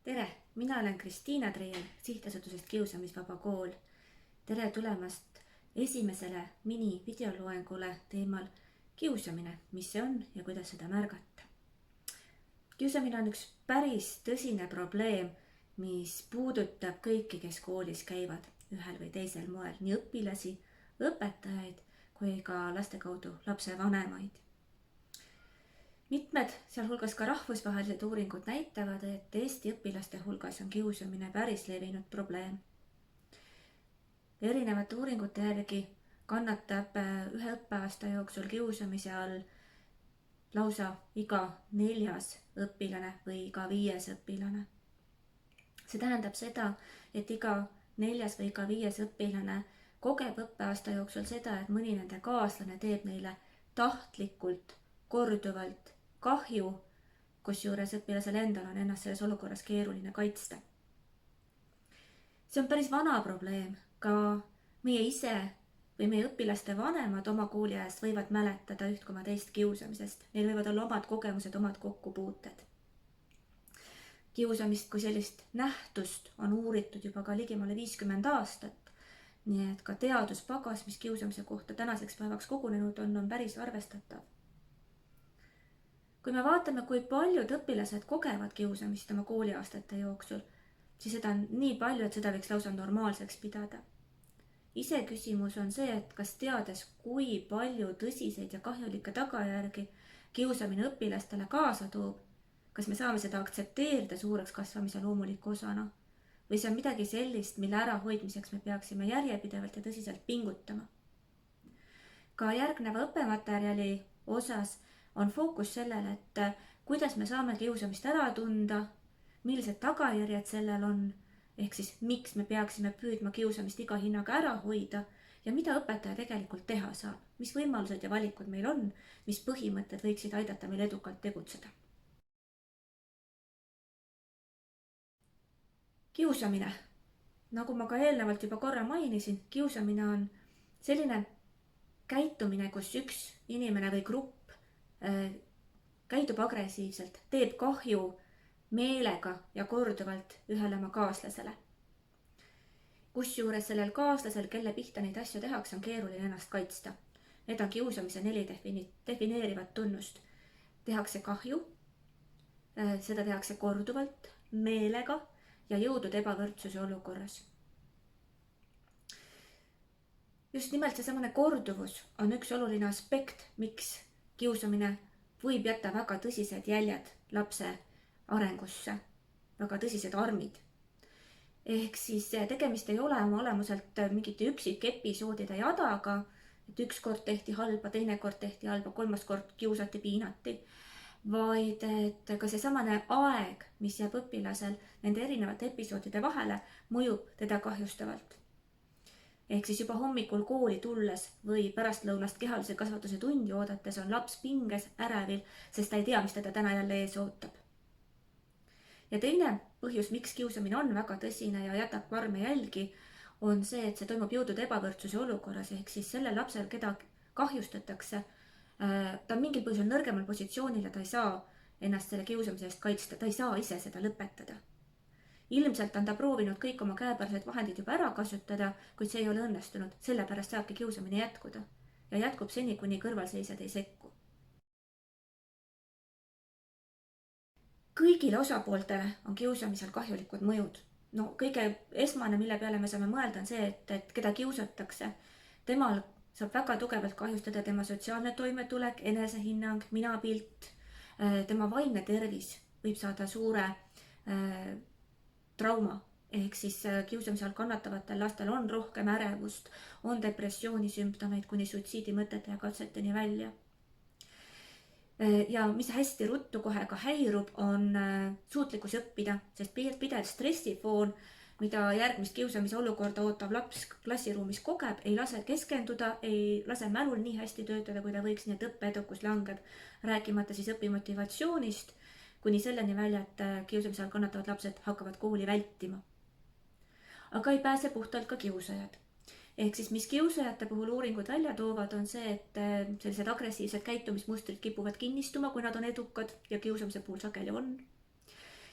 Tere, mina olen Kristiina Treier sihtasutusest Kiusamisvaba Kool. Tere tulemast esimesele mini-videoloengule teemal kiusamine, mis see on ja kuidas seda märgata. Kiusamine on üks päris tõsine probleem, mis puudutab kõiki, kes koolis käivad ühel või teisel moel, nii õpilasi, õpetajaid kui ka laste kaudu lapsevanemaid. Mitmed, sealhulgas ka rahvusvahelised uuringud näitavad, et Eesti õpilaste hulgas on kiusamine päris levinud probleem. Erinevate uuringute järgi kannatab ühe õppeaasta jooksul kiusamise all lausa iga 4. õpilane või iga 5. õpilane. See tähendab seda, et iga 4. või iga 5. õpilane kogeb õppeaasta jooksul seda, et mõni nende kaaslane teeb neile tahtlikult, korduvalt kahju, kusjuures õpilasel endal on ennast selles olukorras keeruline kaitsta. See on päris vana probleem, ka meie ise või meie õpilaste vanemad oma kooliajast võivad mäletada üht koma teist kiusamisest. Neil võivad olla omad kogemused, omad kokkupuuted. Kiusamist kui sellist nähtust on uuritud juba ka ligemale 50 aastat, nii et ka teaduspagas, mis kiusamise kohta tänaseks päevaks kogunenud on päris arvestatav. Kui me vaatame, kui paljud õpilased kogevad kiusamist oma kooliaastate jooksul, siis seda on nii palju, et seda võiks lausa normaalseks pidada. Iseküsimus on see, et kas teades, kui palju tõsiseid ja kahjulikke tagajärgi kiusamine õpilastele kaasa toob, kas me saame seda aktsepteerida suureks kasvamise loomuliku osana või see on midagi sellist, mille ärahoidmiseks me peaksime järjepidevalt ja tõsiselt pingutama. Ka järgneva õppematerjali osas on fookus sellele, et kuidas me saame kiusamist ära tunda, millised tagajärjed sellel on, ehk siis miks me peaksime püüdma kiusamist iga hinnaga ära hoida ja mida õpetaja tegelikult teha saab, mis võimalused ja valikud meil on, mis põhimõtted võiksid aidata meil edukalt tegutseda. Kiusamine. Nagu ma ka eelnevalt juba korra mainisin, kiusamine on selline käitumine, kus üks inimene või grupp käitub agressiivselt, teeb kahju meelega ja korduvalt ühele oma kaaslasele. Kusjuures sellel kaaslasel, kelle pihta neid asju tehakse, on keeruline ennast kaitsta. Need on kiusamise 4 defineerivat tunnust. Tehakse kahju, seda tehakse korduvalt, meelega ja jõudude ebavõrdsuse olukorras. Just nimelt seesamane korduvus on üks oluline aspekt, miks kiusamine võib jätta väga tõsised jäljed lapse arengusse, väga tõsised armid. Ehk siis tegemist ei ole oma olemuselt mingite üksikepisoodide jadaga, et üks kord tehti halba, teine kord tehti halba, 3. kord kiusati, piinati, vaid et ka seesamane aeg, mis jääb õpilasel nende erinevate episoodide vahele, mõjub teda kahjustavalt. Ehk siis juba hommikul kooli tulles või pärastlõunast kehalise kasvatuse tundi oodates on laps pinges, ärevil, sest ta ei tea, mis teda täna jälle ees ootab. Ja teine põhjus, miks kiusamine on väga tõsine ja jätab karme jälgi, on see, et see toimub jõudude ebavõrdsuse olukorras, ehk siis sellel lapsel, keda kahjustatakse, ta on mingil põhjusel nõrgemal positsioonil ja ta ei saa ennast selle kiusamise eest kaitsta, ta ei saa ise seda lõpetada. Ilmselt on ta proovinud kõik oma käepärased vahendid juba ära kasutada, kuid see ei ole õnnestunud, sellepärast saabki kiusamine jätkuda ja jätkub seni, kuni kõrvalseisjad ei sekku. Kõigile osapooltele on kiusamisel kahjulikud mõjud. Kõige esmane, mille peale me saame mõelda, on see, et keda kiusatakse. Temal saab väga tugevalt kahjustada tema sotsiaalne toimetulek, enesehinnang, minapilt, tema vaimne tervis võib saada suure trauma, ehk siis kiusamise all kannatavatel lastel on rohkem ärevust, on depressioonisümptomeid kuni suitsiidimõtete ja katseteni välja. Ja mis hästi ruttu kohe ka häirub, on suutlikkus õppida, sest pidev stressifoon, mida järgmist kiusamise olukorda ootav laps klassiruumis kogeb, ei lase keskenduda, ei lase mälul nii hästi töötada, kui ta võiks, nii et õppeedukus langeb, rääkimata siis õpimotivatsioonist, kuni selleni välja, et kiusamise all kannatavad lapsed hakkavad kooli vältima. Aga ei pääse puhtalt ka kiusajad. Ehk siis mis kiusajate puhul uuringud välja toovad, on see, et sellised agressiivsed käitumismustrid kipuvad kinnistuma, kui nad on edukad ja kiusamise puhul sageli on.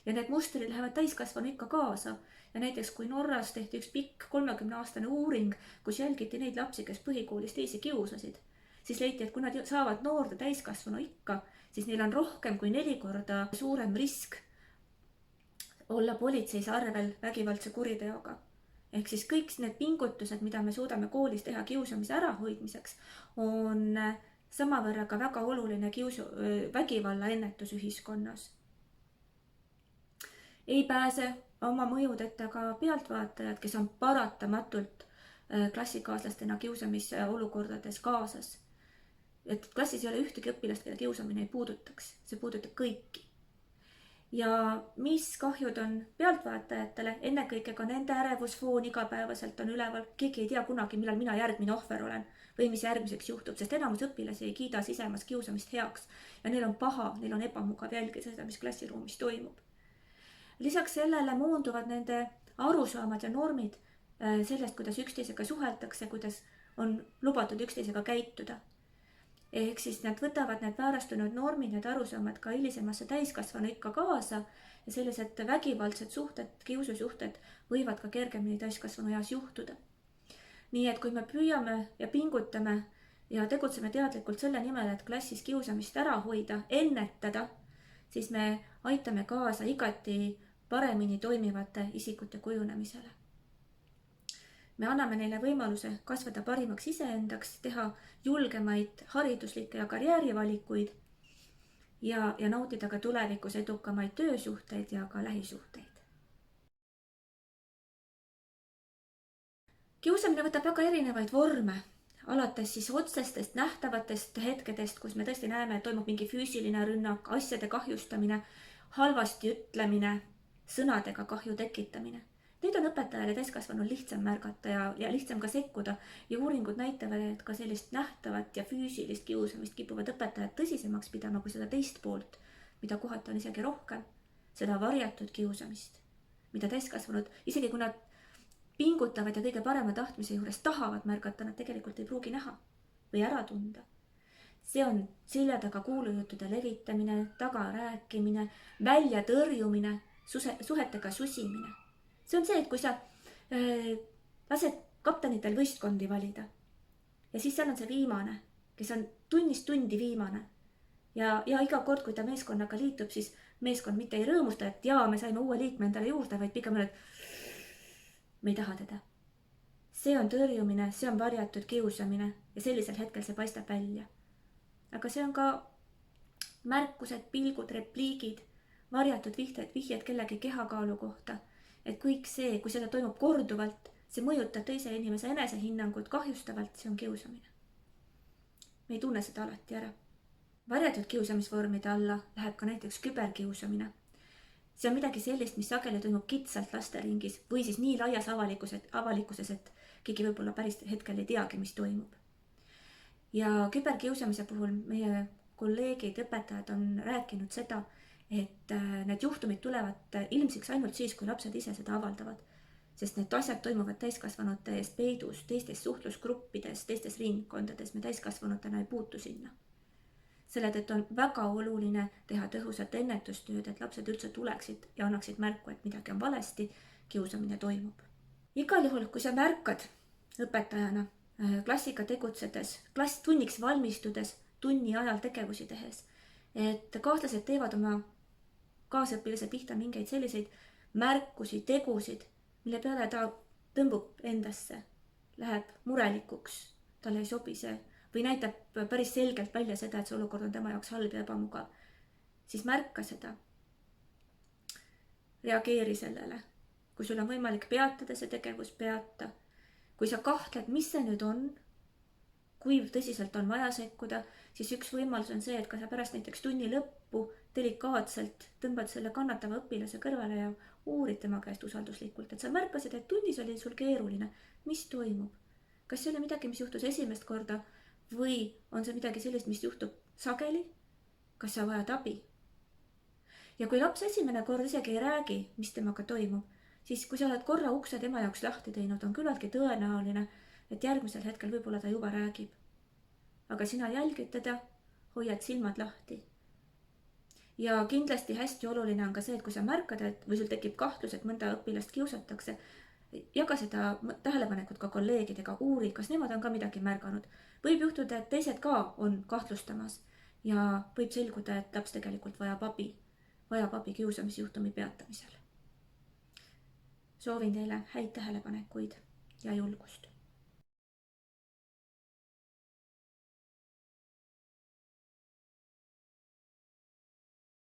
ja need mustrid lähevad täiskasvanu ikka kaasa. Ja näiteks kui Norras tehti üks pikk 30-aastane uuring, kus jälgiti neid lapsi, kes põhikoolis teisi kiusasid, siis leiti, et kui nad saavad noorte täiskasvanu ikka, siis neil on rohkem kui 4 korda suurem risk olla politseis arvel vägivaldse kuriteoga. Ehk siis kõik need pingutused, mida me suudame koolis teha kiusamise ärahoidmiseks, on samavõrra ka väga oluline vägivalla ennetus ühiskonnas. Ei pääse oma mõjudeta ka pealtvaatajad, kes on paratamatult klassikaaslastena kiusamise olukordades kaasas. Et klassis ei ole ühtegi õpilast, keda kiusamine ei puudutaks. See puudutab kõiki. Ja mis kahjud on pealtvaatajatele, ennekõike ka nende ärevusfoon igapäevaselt on üleval. Keegi ei tea kunagi, millal mina järgmine ohver olen või mis järgmiseks juhtub, sest enamus õpilasi ei kiida sisemas kiusamist heaks ja neil on paha, neil on ebamugav jälgida seda, mis klassiruumis toimub. Lisaks sellele moonduvad nende arusaamad ja normid sellest, kuidas üksteisega suheldakse, kuidas on lubatud üksteisega käituda. Ehk siis nad võtavad need väärastunud normid, need arusaamad ka hilisemasse täiskasvanu ikka kaasa ja sellised vägivaldsed suhted, kiususuhted võivad ka kergemini täiskasvanu eas juhtuda. Nii et kui me püüame ja pingutame ja tegutseme teadlikult selle nimel, et klassis kiusamist ära hoida, ennetada, siis me aitame kaasa igati paremini toimivate isikute kujunemisele. Me anname neile võimaluse kasvada parimaks iseendaks, teha julgemaid hariduslikke ja karjäärivalikuid ja nautida ka tulevikus edukamaid töösuhteid ja ka lähisuhteid. Kiusamine võtab väga erinevaid vorme, alates siis otsestest nähtavatest hetkedest, kus me tõesti näeme, et toimub mingi füüsiline rünnak, asjade kahjustamine, halvasti ütlemine, sõnadega kahju tekitamine. Neid on õpetajale täiskasvanul lihtsam märgata ja lihtsam ka sekkuda ja uuringud näitavad, et ka sellist nähtavat ja füüsilist kiusamist kipuvad õpetajad tõsisemaks pidama kui seda teist poolt, mida kohati on isegi rohkem, seda varjatud kiusamist, mida täiskasvanud, isegi kui nad pingutavad ja kõige parema tahtmise juures tahavad märgata, nad tegelikult ei pruugi näha või ära tunda. See on selja taga kuulujuttude levitamine, taga rääkimine, välja tõrjumine, suhetega susimine. See on see, et kui sa lased kaptenitel võistkondi valida ja siis seal on see viimane, kes on tunnist tundi viimane ja iga kord, kui ta meeskonnaga liitub, siis meeskond mitte ei rõõmusta, et jaa, me saime uue liikme endale juurde, vaid pigem on, et me ei taha teda. See on tõrjumine, see on varjatud kiusamine ja sellisel hetkel see paistab välja. Aga see on ka märkused, pilgud, repliigid, varjatud vihjed kellegi kehakaalu kohta. Et kõik see, kui seda toimub korduvalt, see mõjutab teise inimese enesehinnangut kahjustavalt, see on kiusamine. Me ei tunne seda alati ära. Varjatud kiusamisvormide alla läheb ka näiteks küberkiusamine. See on midagi sellist, mis sageli toimub kitsalt lasteringis või siis nii laias avalikkuses, et keegi võib-olla päris hetkel ei teagi, mis toimub. Ja küberkiusamise puhul meie kolleegid, õpetajad on rääkinud seda, et need juhtumid tulevad ilmsiks ainult siis, kui lapsed ise seda avaldavad. Sest need asjad toimuvad täiskasvanute eest peidus, teistes suhtlusgruppides, teistes ringkondades, me täiskasvanutena ei puutu sinna. Selle tõttu on väga oluline teha tõhusat ennetustööd, et lapsed üldse tuleksid ja annaksid märku, et midagi on valesti, kiusamine toimub. Igal juhul, kui sa märkad õpetajana klassiga tegutsedes, klassitunniks valmistudes, tunni ajal tegevusi tehes, et kaaslased teevad oma kaasõpilase pihta mingeid selliseid märkusi, tegusid, mille peale ta tõmbub endasse, läheb murelikuks, talle ei sobi see või näitab päris selgelt välja seda, et see olukord on tema jaoks halb ja ebamugav, siis märka seda. Reageeri sellele. Kui sul on võimalik peatada see tegevus, peata. Kui sa kahtled, mis see nüüd on, kui tõsiselt on vaja sekkuda, siis üks võimalus on see, et ka sa pärast näiteks tunni lõppu delikaatselt tõmbad selle kannatava õpilase kõrvale ja uurid tema käest usalduslikult, et sa märkasid, et tunnis oli sul keeruline. Mis toimub? Kas see oli midagi, mis juhtus esimest korda või on see midagi sellist, mis juhtub sageli? Kas sa vajad abi? Ja kui laps esimene kord isegi ei räägi, mis temaga toimub, siis kui sa oled korra ukse tema jaoks lahti teinud, on küllaltki tõenäoline, et järgmisel hetkel võib-olla ta juba räägib. Aga sina jälgid teda, hoiad silmad lahti. Ja kindlasti hästi oluline on ka see, et kui sa märkad, et või sul tekib kahtlus, et mõnda õpilast kiusatakse, jaga seda tähelepanekut ka kolleegidega, uuri, kas nemad on ka midagi märganud. Võib juhtuda, et teised ka on kahtlustamas ja võib selguda, et laps tegelikult vajab abi kiusamisjuhtumi peatamisel. Soovin teile häid tähelepanekuid ja julgust.